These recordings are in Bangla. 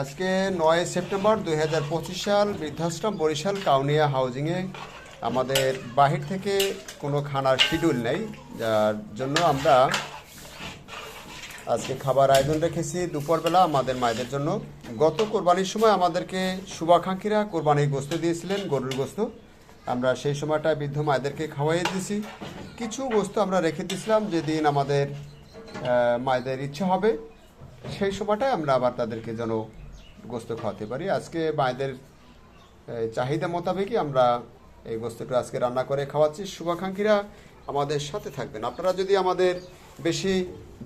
আজকে ৯ সেপ্টেম্বর ২০২৫ সাল বৃদ্ধাশ্রম বরিশাল কাউনিয়া হাউজিংয়ে আমাদের বাহির থেকে কোনো খানার শিডিউল নেই, যার জন্য আমরা আজকে খাবার আয়োজন রেখেছি দুপুরবেলা আমাদের মায়েদের জন্য। গত কোরবানির সময় আমাদেরকে শুভাকাঙ্ক্ষীরা কোরবানির গোস্ত দিয়েছিলেন, গরুর গোস্ত। আমরা সেই সময়টা বৃদ্ধ মায়েদেরকে খাওয়াইয়ে দিয়েছি। কিছু গোস্ত আমরা রেখে দিয়েছিলাম, যেদিন আমাদের মায়েদের ইচ্ছা হবে সেই সময়টায় আমরা আবার তাদেরকে যেন গোস্ত খাওয়াতে পারি। আজকে মায়েদের চাহিদা মোতাবেকই আমরা এই গোস্তটা আজকে রান্না করে খাওয়াচ্ছি। শুভাকাঙ্ক্ষীরা আমাদের সাথে থাকবেন। আপনারা যদি আমাদের বেশি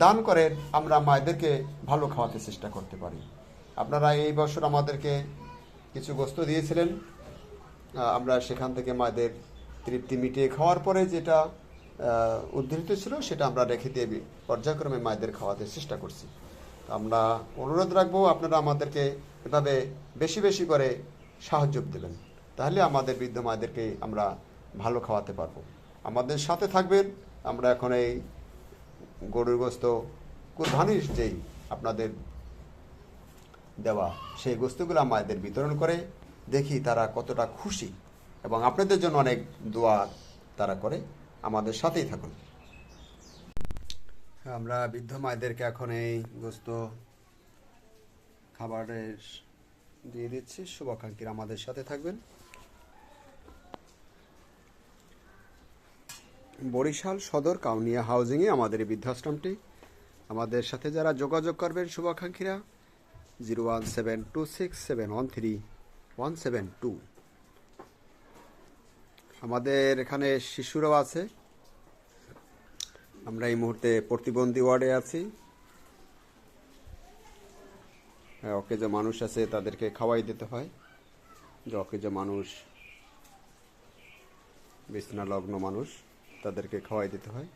দান করেন, আমরা মায়েদেরকে ভালো খাওয়াতে চেষ্টা করতে পারি। আপনারা এই বছর আমাদেরকে কিছু গোস্ত দিয়েছিলেন, আমরা সেখান থেকে মায়েদের তৃপ্তি মিটিয়ে খাওয়ার পরে যেটা উদ্ধৃত ছিল সেটা আমরা রেখে দিয়ে পর্যায়ক্রমে মায়েদের খাওয়াতে চেষ্টা করছি। আমরা অনুরোধ রাখবো আপনারা আমাদেরকে এভাবে বেশি বেশি করে সাহায্য দেবেন, তাহলে আমাদের বৃদ্ধ মায়েদেরকে আমরা ভালো খাওয়াতে পারবো। আমাদের সাথে থাকবেন। আমরা এখন এই গরুর গোস্ত কুরবানির যেই আপনাদের দেওয়া সেই গোস্তগুলো মায়েদের বিতরণ করে দেখি তারা কতটা খুশি, এবং আপনাদের জন্য অনেক দোয়া তারা করে। আমাদের সাথেই থাকুন। আমরা বৃদ্ধ মায়েদেরকে এখন এই গোস্ত খাবারের দিয়ে দিচ্ছি। শুভাকাঙ্ক্ষীরা আমাদের সাথে থাকবেন। বরিশাল সদর কাউনিয়া হাউজিংয়ে আমাদের এই বৃদ্ধাশ্রমটি। আমাদের সাথে যারা যোগাযোগ করবেন শুভাকাঙ্ক্ষীরা 01726713172। আমাদের এখানে শিশুরাও আছে। আমরা এই মুহূর্তে প্রতিবন্ধী ওয়ার্ডে আছি। অকেজো মানুষ আছে, তাদেরকে খাওয়াই দিতে হয়। যে অকেজো মানুষ, বিছানালগ্ন মানুষ, তাদেরকে খাওয়াই দিতে হয়।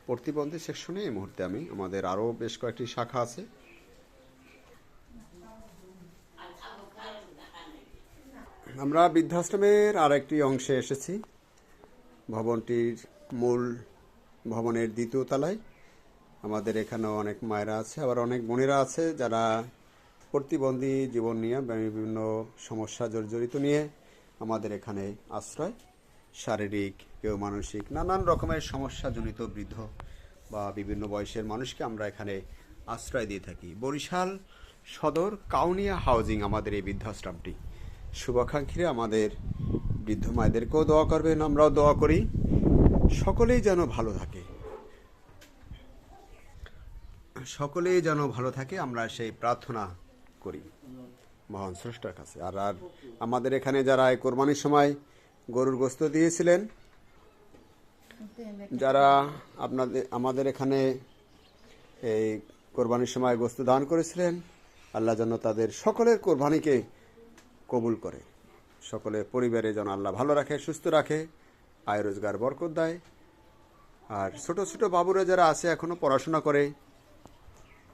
প্রতিবন্ধী সেকশনে এই মুহূর্তে আমি। আমাদের আরও বেশ কয়েকটি শাখা আছে। আমরা বৃদ্ধাশ্রমের আরেকটি অংশে এসেছি। ভবনটির মূল ভবনের দ্বিতীয় তলায়। আমাদের এখানেও অনেক মায়েরা আছে, আবার অনেক বোনেরা আছে যারা প্রতিবন্ধী জীবন নিয়ে বিভিন্ন সমস্যা জর্জরিত নিয়ে আমাদের এখানে আশ্রয়, শারীরিক কেউ মানসিক নানান রকমের সমস্যাজনিত বৃদ্ধ বা বিভিন্ন বয়সের মানুষকে আমরা এখানে আশ্রয় দিয়ে থাকি। বরিশাল সদর কাউনিয়া হাউজিং আমাদের এই বৃদ্ধাশ্রমটি। শুভাকাঙ্ক্ষীরা আমাদের বৃদ্ধ মায়েদেরকেও দোয়া করবেন, আমরাও দোয়া করি সকলেই যেন ভালো থাকে, সকলেই যেন ভালো থাকে, আমরা সেই প্রার্থনা করি মহান স্রষ্টার কাছে। আর আমাদের এখানে যারা এই কোরবানির সময় গরুর গোস্ত দিয়েছিলেন, যারা আমাদের এখানে এই কোরবানির সময় গোস্ত দান করেছিলেন, আল্লাহ যেন তাদের সকলের কোরবানিকে কবুল করে, সকলের পরিবারে যেন আল্লাহ ভালো রাখে, সুস্থ রাখে, আয় রোজগার বরকত দেয়। আর ছোট ছোট বাবুরা যারা আছে এখনো পড়াশোনা করে,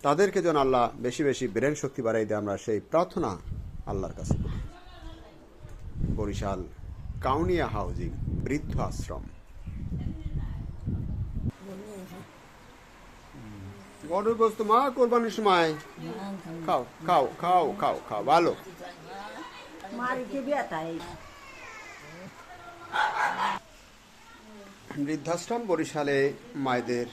তাদেরকে যেন আল্লাহ বেশি বেশি ব্রেন শক্তি বাড়াই দেয়, আমরা সেই প্রার্থনা আল্লাহর কাছে করি। বরিশাল কাউনিয়া হাউজিং বৃদ্ধ আশ্রম। গরুর গোস্ত মা কোরবানির সময় খাও খাও খাও খাও খাও, ভালো। বৃদ্ধাশ্রম বরিশালে মায়েদের